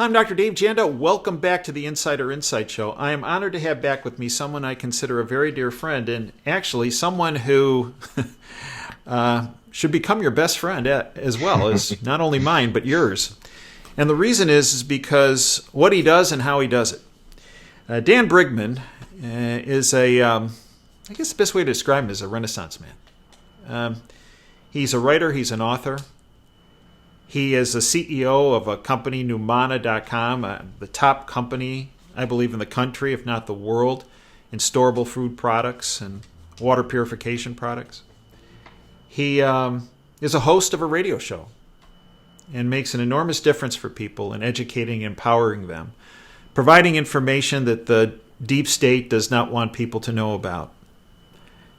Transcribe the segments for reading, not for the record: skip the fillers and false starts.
I'm Dr. Dave Janda. Welcome back to the Insider Insight Show. I am honored to have back with me someone I consider a very dear friend, and actually someone who should become your best friend as well as not only mine, but yours. And the reason is because what he does and how he does it. Dan Brigman is I guess the best way to describe him is a Renaissance man. He's a writer, he's an author. He is the CEO of a company, Numanna.com, the top company, I believe, in the country, if not the world, in storable food products and water purification products. He is a host of a radio show and makes an enormous difference for people in educating and empowering them, providing information that the deep state does not want people to know about.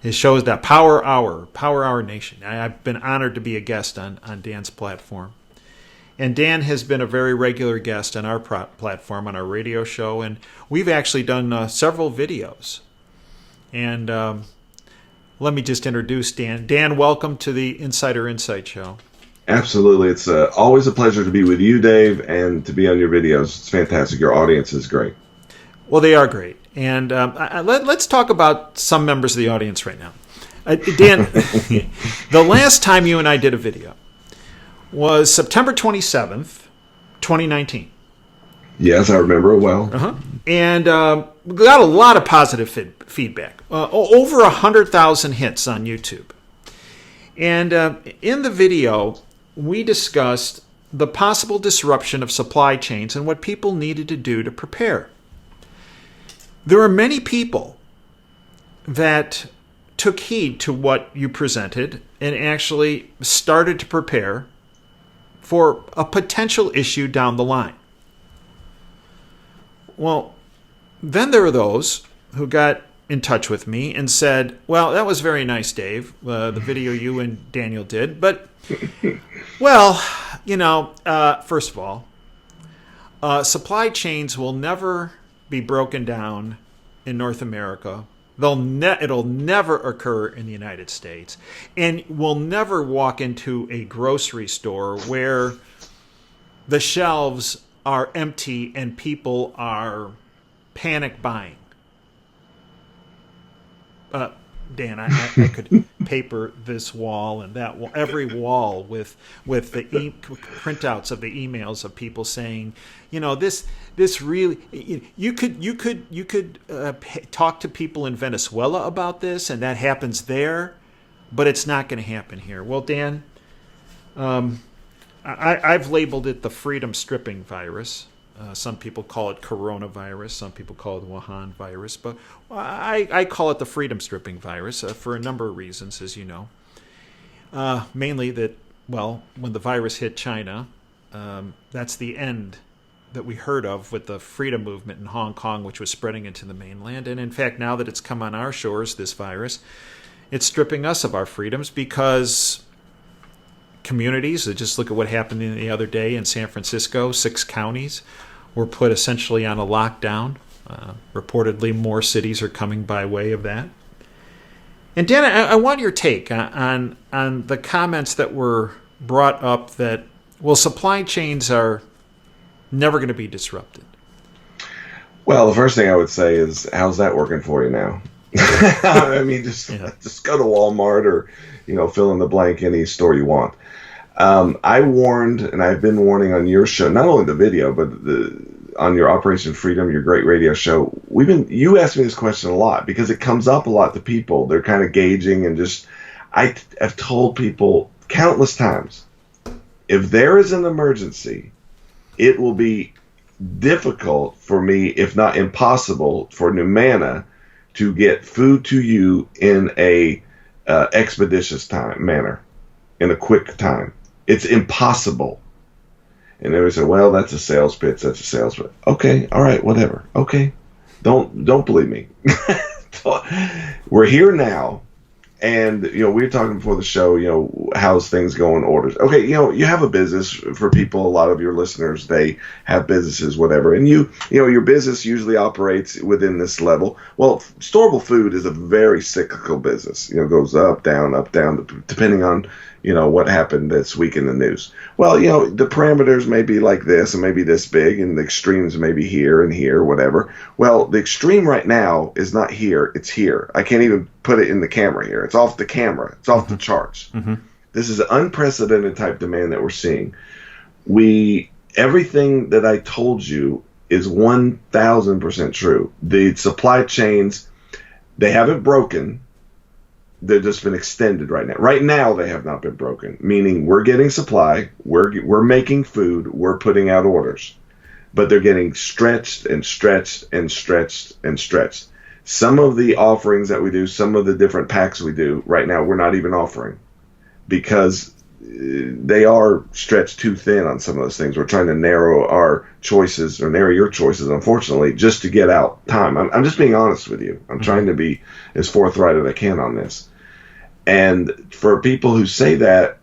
His show is that Power Hour Nation. I've been honored to be a guest on Dan's platform. And Dan has been a very regular guest on our platform, on our radio show, and we've actually done several videos. And let me just introduce Dan. Dan, welcome to the Insider Insight Show. Absolutely. It's always a pleasure to be with you, Dave, and to be on your videos. It's fantastic. Your audience is great. Well, they are great. And let's talk about some members of the audience right now. Dan, the last time you and I did a video was September 27th, 2019. Yes, I remember it well. And we got a lot of positive feedback. Over 100,000 hits on YouTube. And in the video, we discussed the possible disruption of supply chains and what people needed to do to prepare. There are many people that took heed to what you presented and actually started to prepare for a potential issue down the line. Well, then there are those who got in touch with me and said, well, that was very nice, Dave, the video you and Daniel did, but, well, first of all, supply chains will never be broken down in North America. It'll never occur in the United States, and we'll never walk into a grocery store where the shelves are empty and people are panic buying. Dan, I could paper this wall and that wall, every wall with the printouts of the emails of people saying, this really, you could talk to people in Venezuela about this, and that happens there, but it's not going to happen here. Well, Dan, I've labeled it the freedom stripping virus. Some people call it coronavirus. Some people call it Wuhan virus. But I call it the freedom stripping virus for a number of reasons, as you know. Mainly that, well, when the virus hit China, that's the end that we heard of with the freedom movement in Hong Kong, which was spreading into the mainland. And in fact, now that it's come on our shores, this virus, it's stripping us of our freedoms because communities, just look at what happened the other day in San Francisco, 6 counties were put essentially on a lockdown. Reportedly, more cities are coming by way of that. And Dan, I want your take on the comments that were brought up that, well, supply chains are never going to be disrupted. Well, the first thing I would say is, how's that working for you now? I mean, just go to Walmart or, fill in the blank, any store you want. I warned, and I've been warning on your show, not only the video, but on your Operation Freedom, your great radio show. You asked me this question a lot because it comes up a lot to people. They're kind of gauging and I have told people countless times, if there is an emergency, it will be difficult for me, if not impossible, for Numanna to get food to you in a expeditious manner, in a quick time. It's impossible. And everybody said, well, that's a sales pitch. That's a sales pitch. Okay. All right. Whatever. Okay. Don't believe me. We're here now. And, we were talking before the show, how's things going, orders. Okay. You have a business. For people, a lot of your listeners, they have businesses, whatever. And your business usually operates within this level. Well, storable food is a very cyclical business. It goes up, down, depending on, what happened this week in the news. Well, the parameters may be like this and maybe this big, and the extremes may be here and here, whatever. Well, the extreme right now is not here. It's here. I can't even put it in the camera here. It's off the camera. It's off the charts. Mm-hmm. This is an unprecedented type demand that we're seeing. Everything that I told you is 1,000% true. The supply chains, they haven't broken. They've just been extended right now. Right now, they have not been broken, meaning we're getting supply, we're making food, we're putting out orders. But they're getting stretched and stretched and stretched and stretched. Some of the offerings that we do, some of the different packs we do, right now, we're not even offering because they are stretched too thin on some of those things. We're trying to narrow our choices, or narrow your choices, unfortunately, just to get out time. I'm just being honest with you. I'm trying to be as forthright as I can on this. And for people who say that,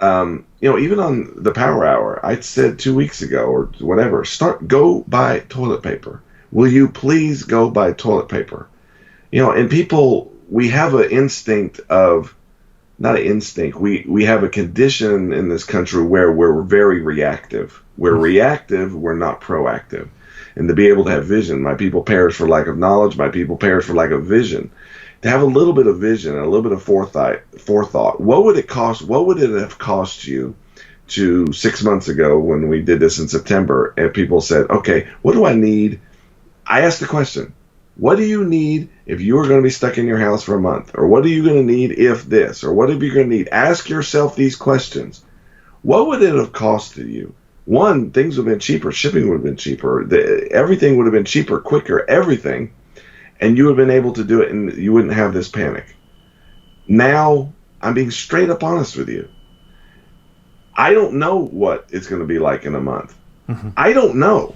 even on the Power Hour, I said 2 weeks ago or whatever, go buy toilet paper. Will you please go buy toilet paper? And people, we have an instinct of, not an instinct, we have a condition in this country where we're very reactive. We're reactive, we're not proactive. And to be able to have vision, my people perish for lack of knowledge, my people perish for lack of vision. To have a little bit of vision and a little bit of forethought, what would it cost? What would it have cost you to 6 months ago when we did this in September, and people said, okay, what do I need? I asked the question, what do you need if you are going to be stuck in your house for a month? Or what are you going to need if this? Or what are you going to need? Ask yourself these questions. What would it have costed you? One, things would have been cheaper. Shipping would have been cheaper. Everything would have been cheaper, quicker, everything. And you would have been able to do it, and you wouldn't have this panic. Now, I'm being straight up honest with you. I don't know what it's going to be like in a month. Mm-hmm. I don't know.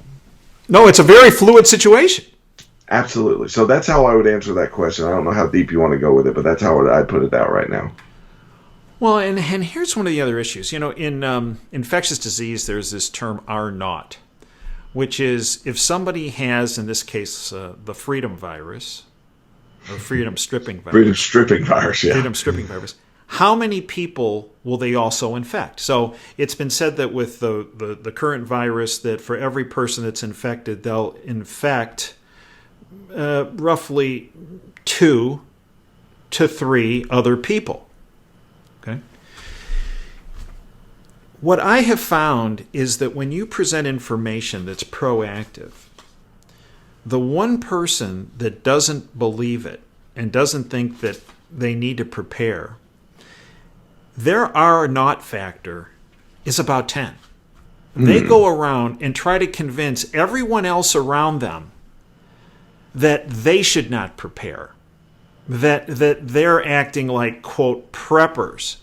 No, it's a very fluid situation. Absolutely. So that's how I would answer that question. I don't know how deep you want to go with it, but that's how I'd put it out right now. Well, and here's one of the other issues. In infectious disease, there's this term R0, which is if somebody has, in this case, the freedom virus, or freedom stripping virus. Freedom stripping virus, yeah. Freedom stripping virus. How many people will they also infect? So it's been said that with the current virus, that for every person that's infected, they'll infect roughly 2 to 3 other people. Okay. What I have found is that when you present information that's proactive, the one person that doesn't believe it and doesn't think that they need to prepare, their R0 factor is about 10. They go around and try to convince everyone else around them that they should not prepare, that they're acting like, quote, preppers.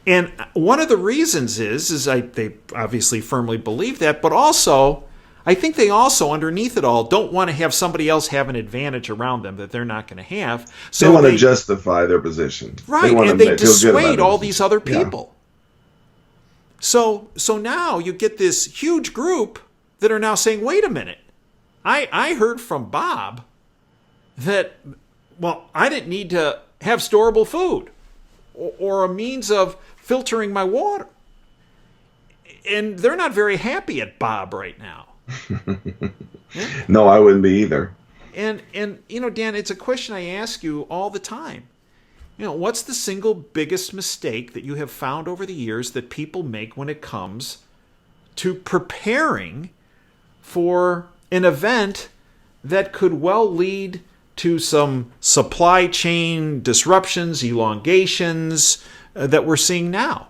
And one of the reasons is they obviously firmly believe that, but also, I think they also, underneath it all, don't want to have somebody else have an advantage around them that they're not going to have. So they want to justify their position. Right, and they dissuade all these other people. Yeah. So now you get this huge group that are now saying, wait a minute, I heard from Bob that, well, I didn't need to have storable food or a means of filtering my water. And they're not very happy at Bob right now. Yeah? No, I wouldn't be either. And Dan, it's a question I ask you all the time. What's the single biggest mistake that you have found over the years that people make when it comes to preparing for an event that could well lead to some supply chain disruptions, elongations that we're seeing now?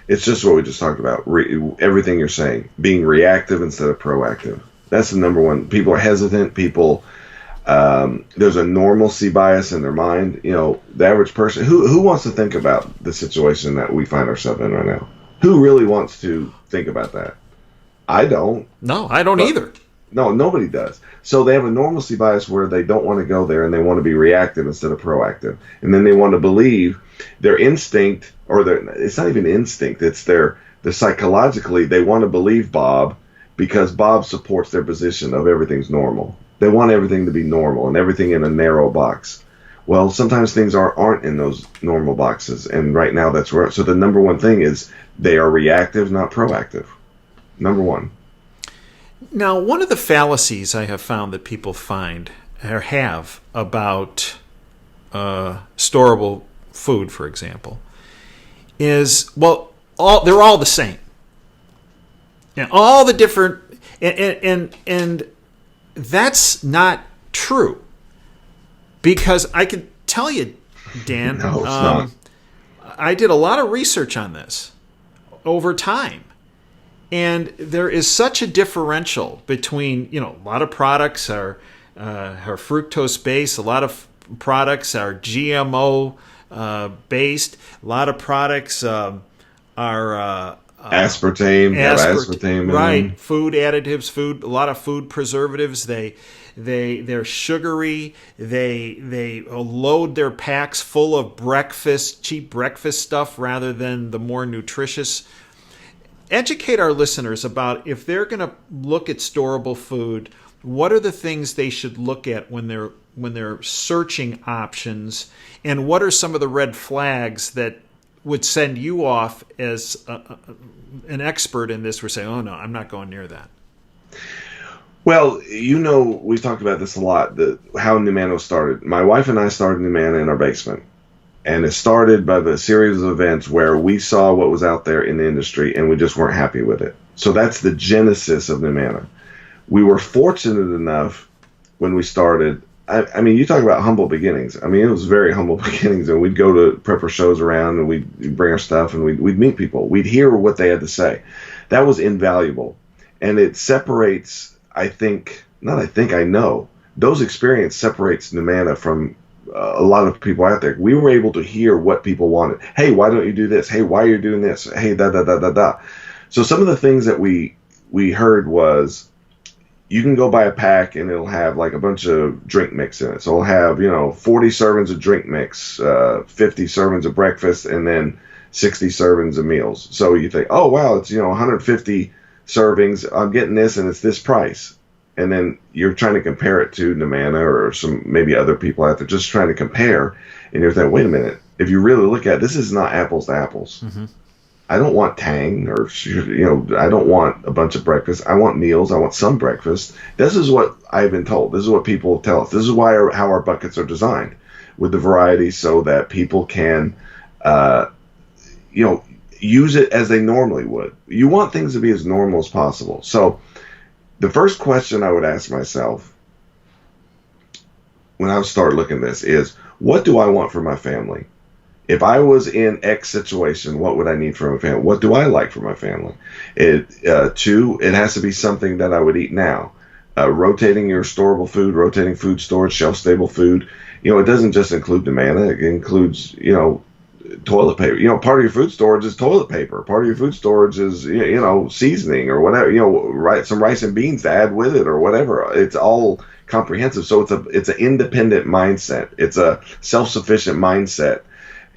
It's just what we just talked about. Everything you're saying, being reactive instead of proactive. That's the number one. People are hesitant. There's a normalcy bias in their mind. The average person who wants to think about the situation that we find ourselves in right now. Who really wants to think about that? I don't. No, I don't either. No, nobody does. So they have a normalcy bias where they don't want to go there and they want to be reactive instead of proactive. And then they want to believe their instinct, it's not even instinct, it's their psychologically, they want to believe Bob because Bob supports their position of everything's normal. They want everything to be normal and everything in a narrow box. Well, sometimes things aren't in those normal boxes, and right now that's where. So the number one thing is they are reactive, not proactive. Number one. Now, one of the fallacies I have found that people find or have about storable food, for example, is, well, they're all the same. And all the different, and that's not true. Because I can tell you, Dan, No, it's not. I did a lot of research on this over time. And there is such a differential between, a lot of products are fructose based, a lot of products are GMO based, a lot of products are aspartame, have aspartame in right? them. Food additives, a lot of food preservatives. They're sugary. They load their packs full of cheap breakfast stuff rather than the more nutritious. Educate our listeners about, if they're going to look at storable food, what are the things they should look at when they're searching options, and what are some of the red flags that would send you off as an expert in this? We're saying, oh no, I'm not going near that. Well, we've talked about this a lot, how Numanna started. My wife and I started Numanna in our basement. And it started by the series of events where we saw what was out there in the industry and we just weren't happy with it. So that's the genesis of Numanna. We were fortunate enough when we started. I mean, you talk about humble beginnings. I mean, it was very humble beginnings. And we'd go to prepper shows around and we'd bring our stuff and we'd meet people. We'd hear what they had to say. That was invaluable. And it separates, I know, those experiences separates Numanna from a lot of people out there. We were able to hear what people wanted. Hey, why don't you do this? Hey, why are you doing this? Hey, da da da da da. So some of the things that we heard was, you can go buy a pack and it'll have like a bunch of drink mix in it. So it'll have 40 servings of drink mix, 50 servings of breakfast, and then 60 servings of meals. So you think, oh wow, it's 150 servings. I'm getting this and it's this price. And then you're trying to compare it to Numanna or some maybe other people out there just trying to compare. And you're thinking, wait a minute, if you really look at it, this is not apples to apples. Mm-hmm. I don't want Tang or, I don't want a bunch of breakfast. I want meals. I want some breakfast. This is what I've been told. This is what people tell us. This is how our buckets are designed, with the variety so that people can, use it as they normally would. You want things to be as normal as possible. So the first question I would ask myself when I start looking at this is, what do I want for my family? If I was in X situation, what would I need for my family? What do I like for my family? Two, it has to be something that I would eat now. Rotating your storable food, rotating food storage, shelf-stable food. It doesn't just include Numanna. It includes, toilet paper. Part of your food storage is toilet paper. Part of your food storage is, seasoning or whatever, some rice and beans to add with it or whatever. It's all comprehensive. So it's an independent mindset. It's a self-sufficient mindset.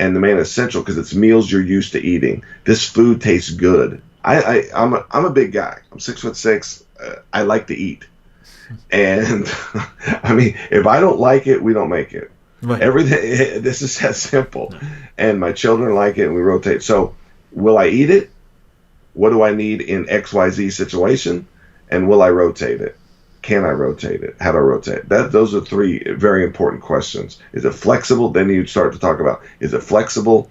And Numanna is essential because it's meals you're used to eating. This food tastes good. I'm a big guy. I'm 6'6". I like to eat. And I mean, if I don't like it, we don't make it. Right. Everything. This is that simple. And my children like it, and we rotate. So, will I eat it? What do I need in XYZ situation? And will I rotate it? Can I rotate it? How do I rotate it? Those are three very important questions. Is it flexible? Then you start to talk about, is it flexible?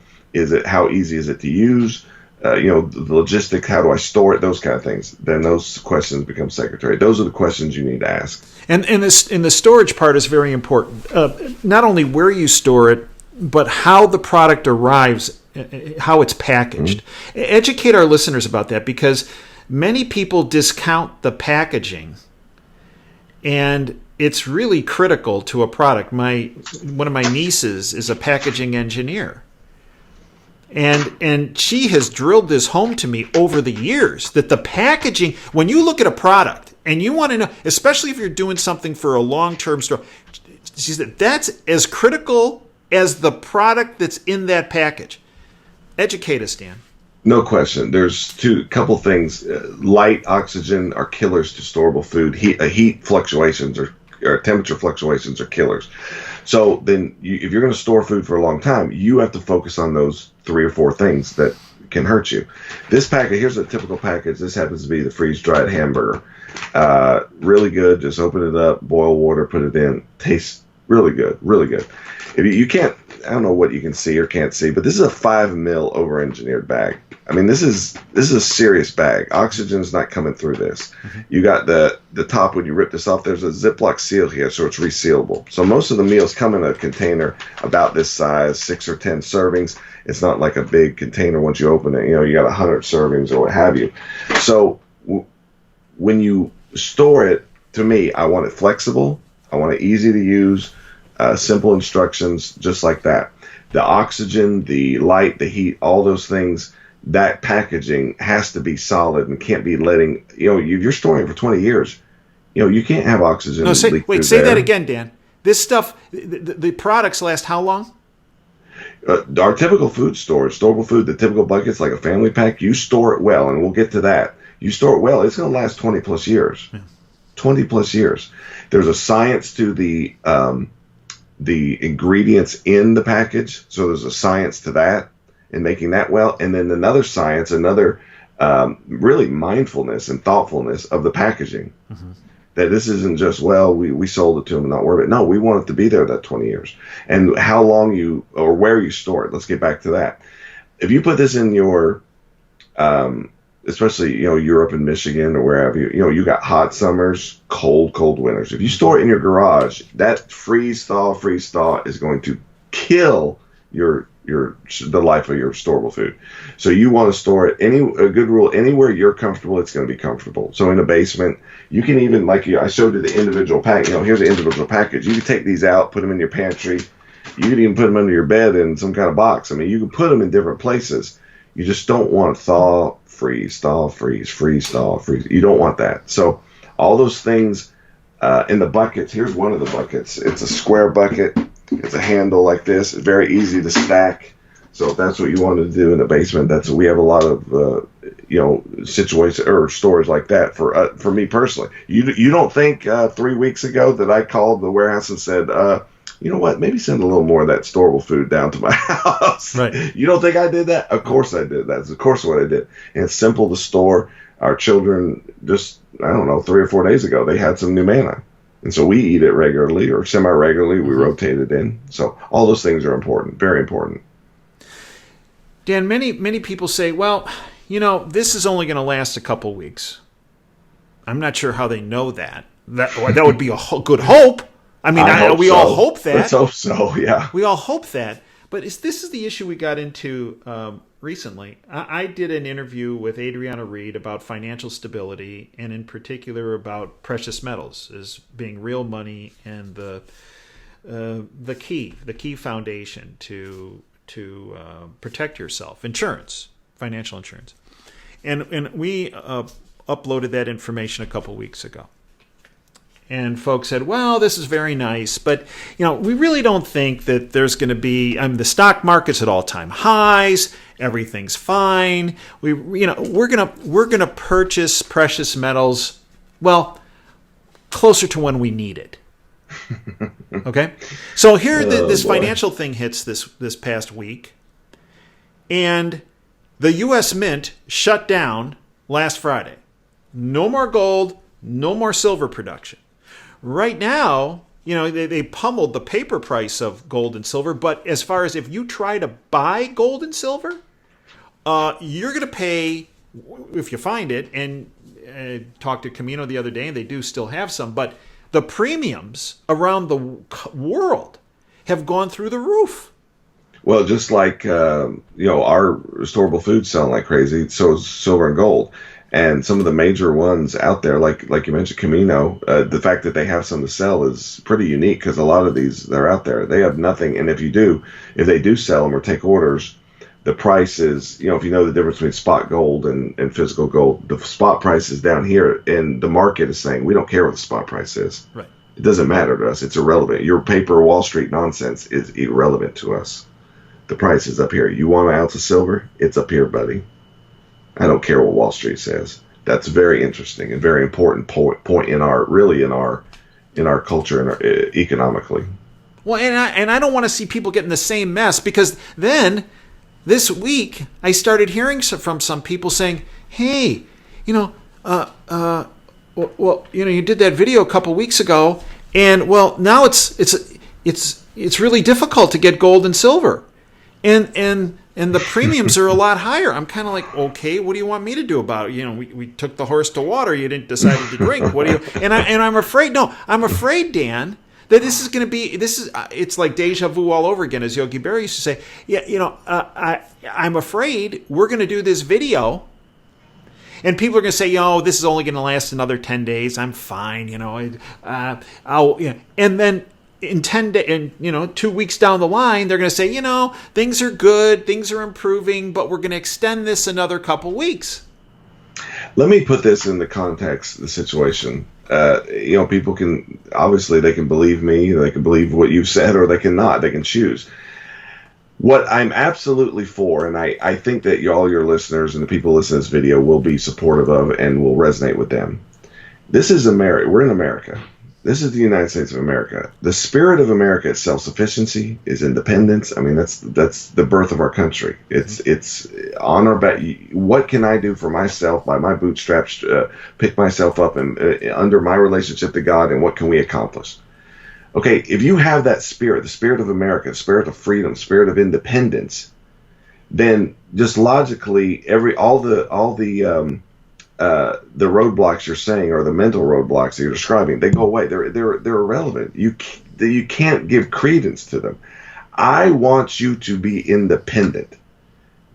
How easy is it to use? The logistics, how do I store it? Those kind of things. Then those questions become secondary. Those are the questions you need to ask. And the storage part is very important. Not only where you store it, but how the product arrives, how it's packaged. Mm-hmm. Educate our listeners about that, because many people discount the packaging, and it's really critical to a product. One of my nieces is a packaging engineer. And she has drilled this home to me over the years, that the packaging, when you look at a product and you want to know, especially if you're doing something for a long-term store, she said that's as critical as the product that's in that package. Educate us, Dan. No question. There's couple things. Light, oxygen are killers to storable food. Heat fluctuations or temperature fluctuations are killers. So then, if you're going to store food for a long time, you have to focus on those 3 or 4 things that can hurt you. This package, here's a typical package. This happens to be the freeze-dried hamburger. Really good. Just open it up, boil water, put it in. Tastes really good, really good. If you can't, I don't know what you can see or can't see, but this is a 5 mil over-engineered bag. I mean, this is a serious bag. Oxygen's not coming through this. Mm-hmm. You got the top, when you rip this off, there's a Ziploc seal here, so it's resealable. So most of the meals come in a container about this size, 6 or 10 servings. It's not like a big container once you open it. You got 100 servings or what have you. So when you store it, to me, I want it flexible. I want it easy to use, simple instructions, just like that. The oxygen, the light, the heat, all those things, that packaging has to be solid and can't be letting, you're storing it for 20 years. You can't have oxygen. No, say that again, Dan. This stuff, the products last how long? Our typical food stores, Storable Food, the typical buckets, like a family pack, you store it well, and we'll get to that. You store it well, it's going to last 20 plus years. Yeah. 20 plus years. There's a science to the ingredients in the package, so there's a science to that in making that well, and then another science, really mindfulness and thoughtfulness of the packaging. Mm-hmm. That this isn't just, we sold it to them and not worry about it. No, we want it to be there that 20 years. And how long or where you store it. Let's get back to that. If you put this in your, especially, Europe and Michigan or wherever, you got hot summers, cold winters. If you store it in your garage, that freeze thaw is going to kill the life of your storable food. So you want to store it, a good rule, anywhere you're comfortable, it's going to be comfortable. So in a basement, you can even, I showed you the individual pack, here's an individual package. You can take these out, put them in your pantry. You can even put them under your bed in some kind of box. I mean, you can put them in different places. You just don't want thaw, freeze, freeze, thaw, freeze. You don't want that. So all those things in the buckets, here's one of the buckets. It's a square bucket. It's a handle like this. It's very easy to stack. So if that's what you want to do in the basement, we have a lot of situations or stores like that. For me personally, you don't think 3 weeks ago that I called the warehouse and said, you know what, maybe send a little more of that storable food down to my house. Right. You don't think I did that? Of course I did. That's of course what I did. And it's simple to store. Our children just, 3 or 4 days ago, they had some Numanna. And so we eat it regularly or semi-regularly. We rotate it in. So all those things are important, very important. Dan, many people say, this is only going to last a couple weeks. I'm not sure how they know that. That would be a good hope. I mean, we all hope that. Let's hope so, yeah. We all hope that. But this is the issue we got into recently. I did an interview with Adriana Reed about financial stability, and in particular about precious metals as being real money and the key foundation to protect yourself. Insurance, financial insurance. And we uploaded that information a couple weeks ago. And folks said, this is very nice, but we really don't think that there's going to be. The stock market's at all-time highs. Everything's fine. We're gonna purchase precious metals, closer to when we need it. Okay, so here this financial thing hits this past week, and the U.S. Mint shut down last Friday. No more gold, no more silver production. Right now, they pummeled the paper price of gold and silver, but as far as if you try to buy gold and silver, you're going to pay, if you find it, and talked to Camino the other day, and they do still have some, but the premiums around the world have gone through the roof. Well, just like, our storable food's selling like crazy, so is silver and gold. And some of the major ones out there, like you mentioned, Camino, the fact that they have some to sell is pretty unique because a lot of these, they're out there. They have nothing. And if they do sell them or take orders, the price is, if you know the difference between spot gold and physical gold, the spot price is down here. And the market is saying, we don't care what the spot price is. Right. It doesn't matter to us. It's irrelevant. Your paper Wall Street nonsense is irrelevant to us. The price is up here. You want an ounce of silver? It's up here, buddy. I don't care what Wall Street says. That's very interesting and very important point in our culture and economically. Well, and I don't want to see people get in the same mess, because then this week I started hearing from some people saying, "Hey, well, you did that video a couple weeks ago, and well, now it's really difficult to get gold and silver, and the premiums are a lot higher." I'm kind of like, okay, what do you want me to do about it? We took the horse to water. You didn't decide to drink. What do you? And I'm afraid, Dan, that this is going to be, it's like deja vu all over again, as Yogi Berra used to say. Yeah, I'm afraid we're going to do this video, and people are going to say, this is only going to last another 10 days. I'm fine, and then in 10 days, 2 weeks down the line, they're going to say, things are good, things are improving, but we're going to extend this another couple weeks. Let me put this in the context of the situation. People can, obviously they can believe me, they can believe what you've said, or they can not. They can choose. What I'm absolutely for, and I think that all your listeners and the people listening to this video will be supportive of and will resonate with them. This is America. We're in America. This is the United States of America. The spirit of America is self-sufficiency, is independence. I mean, that's the birth of our country. It's on our back. What can I do for myself by my bootstraps? Pick myself up and under my relationship to God, and what can we accomplish? Okay, if you have that spirit, the spirit of America, the spirit of freedom, the spirit of independence, then just logically, all the roadblocks you're saying, or the mental roadblocks that you're describing, they go away. They're irrelevant. You can't give credence to them. I want you to be independent.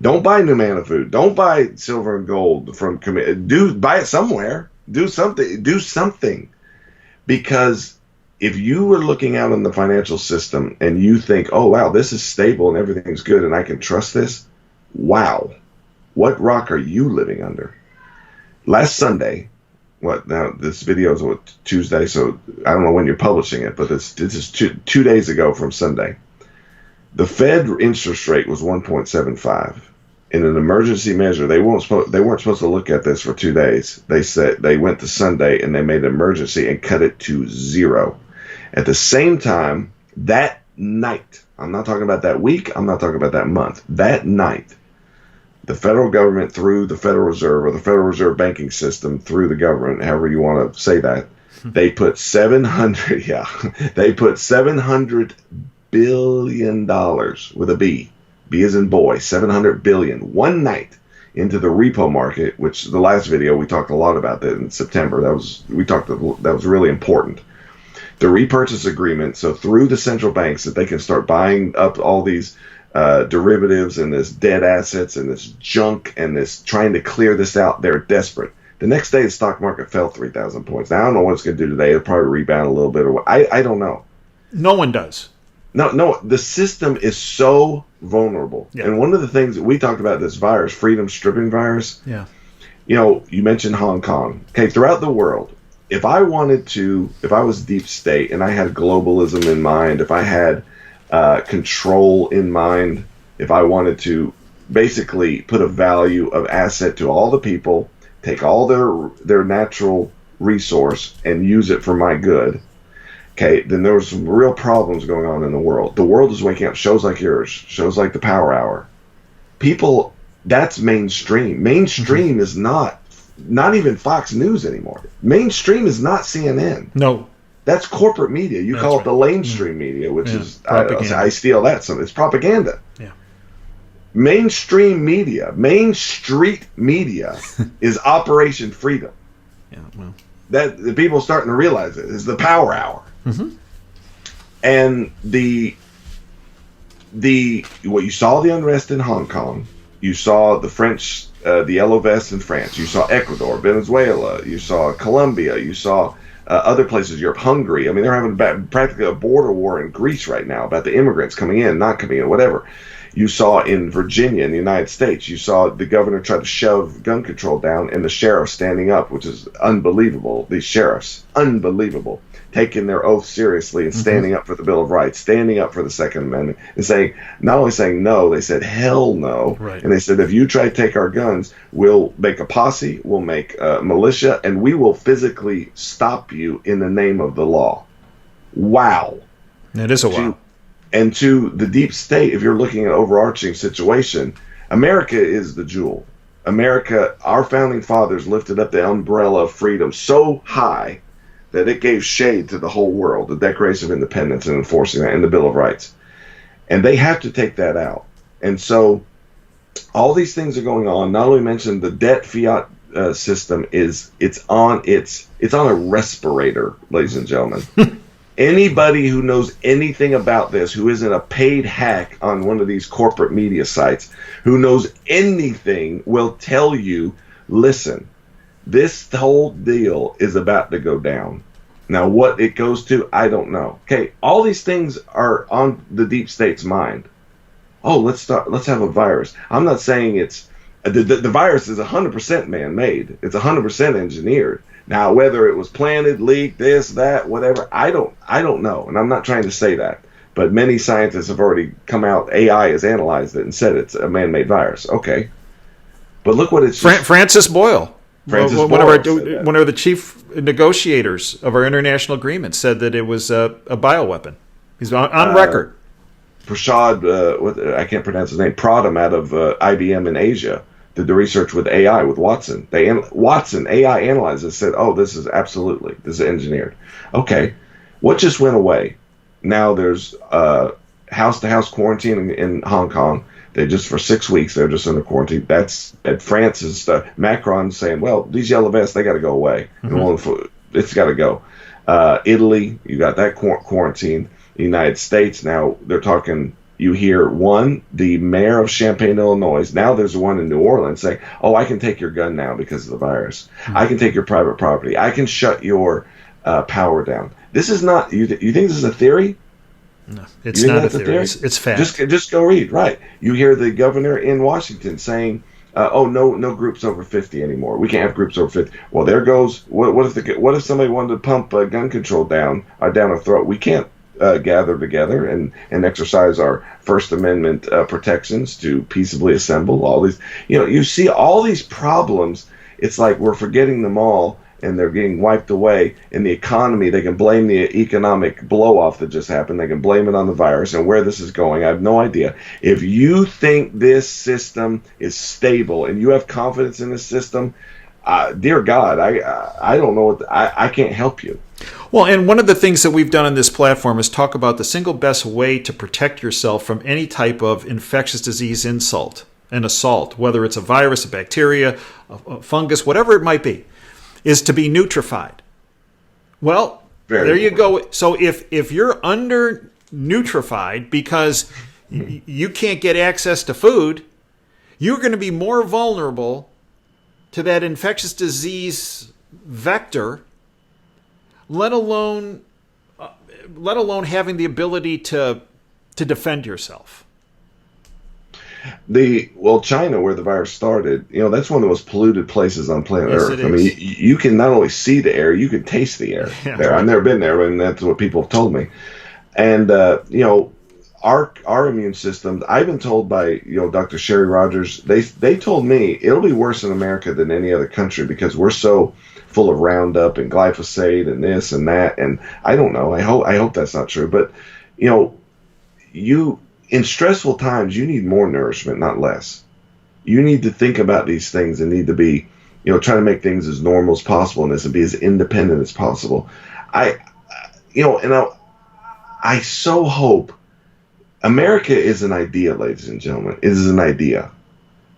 Don't buy Numanna food. Don't buy silver and gold from buy it somewhere. Do something. Because if you were looking out in the financial system and you think, oh wow, this is stable and everything's good and I can trust this, wow, what rock are you living under? Last Sunday, now this video is Tuesday, so I don't know when you're publishing it, but this is 2 days ago from Sunday. The Fed interest rate was 1.75. In an emergency measure, they weren't supposed to look at this for 2 days. They said they went to Sunday and they made an emergency and cut it to 0. At the same time, that night, I'm not talking about that week, I'm not talking about that month, that night, the federal government, through the Federal Reserve, or the Federal Reserve banking system through the government, however you want to say that, they put $700 billion with a B as in boy, 700 billion, one night, into the repo market, which the last video we talked a lot about that in September. That was really important. The repurchase agreement, so through the central banks, that they can start buying up all these derivatives and this dead assets and this junk and this trying to clear this out. They're desperate. The next day, the stock market fell 3,000 points. Now, I don't know what it's going to do today. It'll probably rebound a little bit. I don't know. No one does. No, the system is so vulnerable. Yeah. And one of the things that we talked about, this virus, freedom stripping virus. Yeah. You mentioned Hong Kong. Okay, throughout the world, if I was deep state and I had globalism in mind, if I had control in mind, if I wanted to basically put a value of asset to all the people, take all their natural resource and use it for my good, okay, then there was some real problems going on in the world. The world is waking up. Shows like yours, shows like the Power Hour. People, that's mainstream. Mainstream is not even Fox News anymore. Mainstream is not CNN. No. That's corporate media. You call it the lamestream media, which is, I steal that. So it's propaganda. Yeah. Mainstream media, Main Street media is Operation Freedom. Yeah, well. That the people are starting to realize it is the Power Hour. Mm-hmm. And what you saw, the unrest in Hong Kong, you saw the French, the yellow vests in France, you saw Ecuador, Venezuela, you saw Colombia, you saw other places, Europe, Hungary. I mean, they're having practically a border war in Greece right now about the immigrants coming in, not coming in, whatever. You saw in Virginia, in the United States, you saw the governor try to shove gun control down and the sheriff standing up, which is unbelievable. These sheriffs, unbelievable, taking their oath seriously and standing up for the Bill of Rights, standing up for the Second Amendment, and saying, not only saying no, they said hell no. Right. And they said, if you try to take our guns, we'll make a posse, we'll make a militia, and we will physically stop you in the name of the law. Wow. It is a wow. And to the deep state, if you're looking at overarching situation, America is the jewel. America, our founding fathers lifted up the umbrella of freedom so high that it gave shade to the whole world, the Declaration of Independence and enforcing that, and the Bill of Rights. And they have to take that out. And so all these things are going on. Not only mentioned the debt fiat system it's on a respirator, ladies and gentlemen. Anybody who knows anything about this, who isn't a paid hack on one of these corporate media sites, who knows anything, will tell you, listen, this whole deal is about to go down. Now, what it goes to, I don't know. Okay, all these things are on the deep state's mind. Oh, let's have a virus. I'm not saying it's the virus is 100% man-made. It's 100% engineered. Now, whether it was planted, leaked, this, that, whatever, I don't know, and I'm not trying to say that. But many scientists have already come out. AI has analyzed it and said it's a man-made virus. Okay, but look what it's. Francis Boyle, one Boyle of the chief negotiators of our international agreement, said that it was a bioweapon. He's on record. Prashad, I can't pronounce his name, Pradham out of IBM in Asia, did the research with AI, with Watson. Watson, AI analyzers said, oh, this is engineered. Okay, what just went away? Now there's house-to-house quarantine in Hong Kong. They just, for 6 weeks, they're just under quarantine. That's at France's, Macron saying, well, these yellow vests, they got to go away. Mm-hmm. It's got to go. Italy, you got that quarantine. The United States, now they're talking, you hear the mayor of Champaign, Illinois, now there's one in New Orleans saying, oh, I can take your gun now because of the virus. Mm-hmm. I can take your private property. I can shut your power down. This is not, you think this is a theory? No, it's not a theory. It's fact. Just go read, right. You hear the governor in Washington saying, no groups over 50 anymore. We can't have groups over 50. Well, there goes, what if somebody wanted to pump gun control down our throat? We can't gather together and exercise our First Amendment protections to peaceably assemble. All these, you see all these problems. It's like we're forgetting them all, and they're getting wiped away. In the economy, they can blame the economic blow-off that just happened. They can blame it on the virus. And where this is going, I have no idea. If you think this system is stable and you have confidence in this system, dear God, I don't know I can't help you. Well, and one of the things that we've done on this platform is talk about the single best way to protect yourself from any type of infectious disease insult and assault, whether it's a virus, a bacteria, a fungus, whatever it might be, is to be nutrified. Well, there you go. So if you're under nutrified because you can't get access to food, you're going to be more vulnerable to that infectious disease vector, let alone having the ability to defend yourself. China, where the virus started, that's one of the most polluted places on planet Earth. I mean, you can not only see the air, you can taste the air there. I've never been there, and that's what people have told me. And our immune systems, I've been told by Dr. Sherry Rogers, they told me it'll be worse in America than any other country because we're so full of Roundup and glyphosate and this and that. And I don't know. I hope that's not true. But in stressful times, you need more nourishment, not less. You need to think about these things and need to be, trying to make things as normal as possible in this and be as independent as possible. I so hope America is an idea, ladies and gentlemen. It is an idea.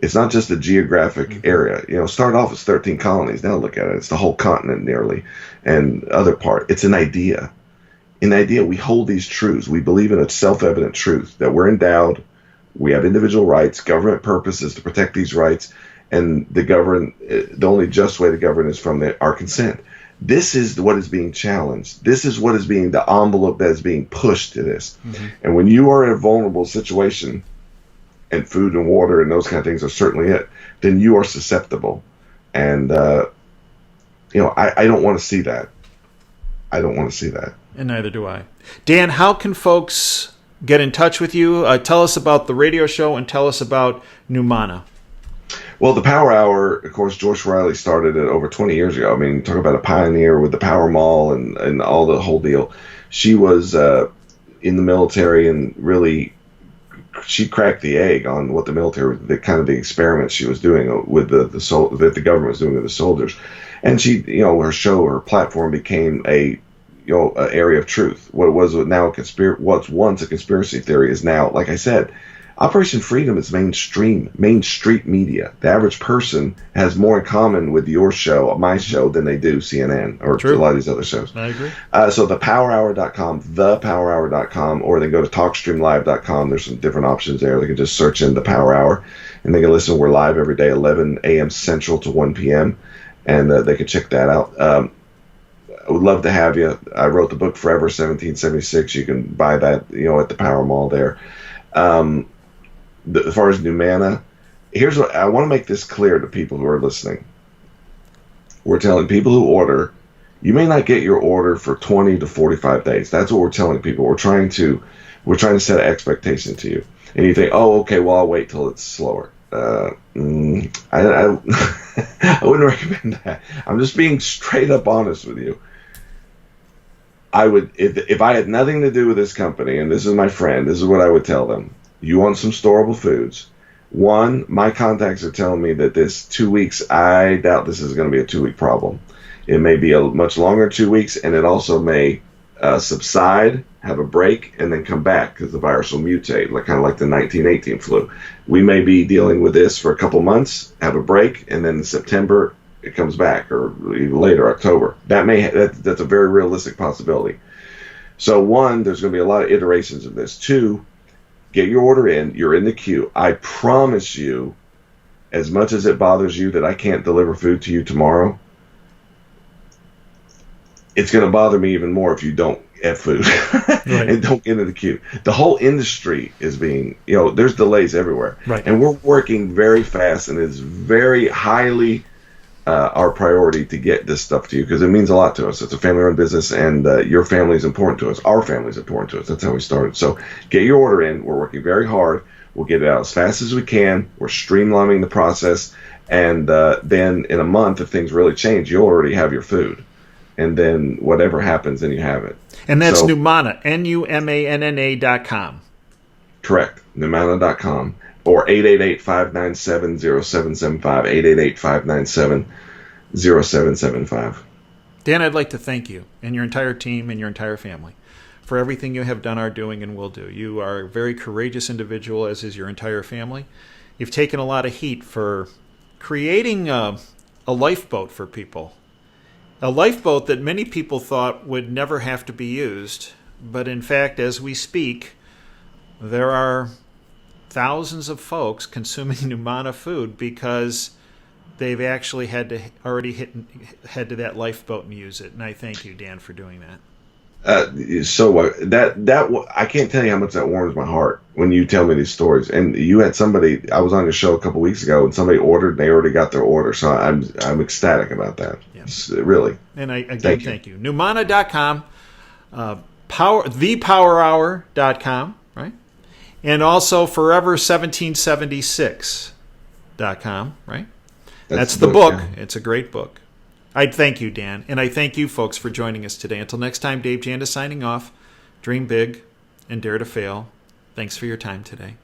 It's not just a geographic area. Start off as 13 colonies. Now look at it. It's the whole continent nearly and other part. It's an idea. In the idea, we hold these truths. We believe in a self-evident truth that we're endowed. We have individual rights. Government purpose is to protect these rights. And the only just way to govern is from our consent. This is what is being challenged. This is what is being the envelope that is being pushed to this. Mm-hmm. And when you are in a vulnerable situation, and food and water and those kind of things are certainly it, then you are susceptible. And, I don't want to see that. I don't want to see that. And neither do I. Dan, how can folks get in touch with you? Tell us about the radio show and tell us about Numanna. Well, the Power Hour, of course, Joyce Riley started it over 20 years ago. I mean, talk about a pioneer with the Power Mall and all the whole deal. She was, in the military, and really she cracked the egg on what the military, the kind of the experiments she was doing with that the government was doing with the soldiers. And she, her platform became a area of truth. What was now what's once a conspiracy theory is now, like I said, Operation Freedom is Main Street media. The average person has more in common with your show, my show, than they do CNN or a lot of these other shows. I agree. So thepowerhour.com, or they go to talkstreamlive.com. There's some different options there. They can just search in The Power Hour, and they can listen. We're live every day, 11 a.m. Central to 1 p.m., and they can check that out. I would love to have you. I wrote the book Forever 1776. You can buy that, at the Power Mall there. As far as Numanna, here's what I want to make this clear to people who are listening. We're telling people who order, you may not get your order for 20 to 45 days. That's what we're telling people. We're trying to set an expectation to you. And you think, oh, okay, well, I'll wait till it's slower. I wouldn't recommend that. I'm just being straight up honest with you. I would, if I had nothing to do with this company, and this is my friend, this is what I would tell them. You want some storable foods. One, my contacts are telling me that this 2 weeks, I doubt this is going to be a 2-week problem. It may be a much longer 2 weeks, and it also may subside, have a break, and then come back because the virus will mutate, kind of like the 1918 flu. We may be dealing with this for a couple months, have a break, and then in September it comes back, or even later, October. That's a very realistic possibility. So one, there's going to be a lot of iterations of this. Two, get your order in. You're in the queue. I promise you, as much as it bothers you that I can't deliver food to you tomorrow, it's going to bother me even more if you don't have food and don't get in the queue. The whole industry is being, there's delays everywhere. Right. And we're working very fast, and it's very highly our priority to get this stuff to you because it means a lot to us. It's a family-run business, and your family is important to us. Our family is important to us. That's how we started. So get your order in. We're working very hard. We'll get it out as fast as we can. We're streamlining the process, and then in a month, if things really change, you'll already have your food. And then whatever happens, then you have it. And that's Numanna, Numanna.com. Correct, Numanna.com. Or 888-597-0775, 888-597-0775. Dan, I'd like to thank you and your entire team and your entire family for everything you have done, are doing, and will do. You are a very courageous individual, as is your entire family. You've taken a lot of heat for creating a lifeboat for people. A lifeboat that many people thought would never have to be used. But in fact, as we speak, there are thousands of folks consuming Numanna food because they've actually had to head to that lifeboat and use it. And I thank you, Dan, for doing that. I can't tell you how much that warms my heart when you tell me these stories. And you had somebody, I was on your show a couple weeks ago, and somebody ordered, and they already got their order. So I'm ecstatic about that. Yeah. Really. And thank you. Numanna.com, thepowerhour.com, right? And also forever1776.com, right? That's the book. Yeah. It's a great book. I thank you, Dan, and I thank you folks for joining us today. Until next time, Dave Janda signing off. Dream big and dare to fail. Thanks for your time today.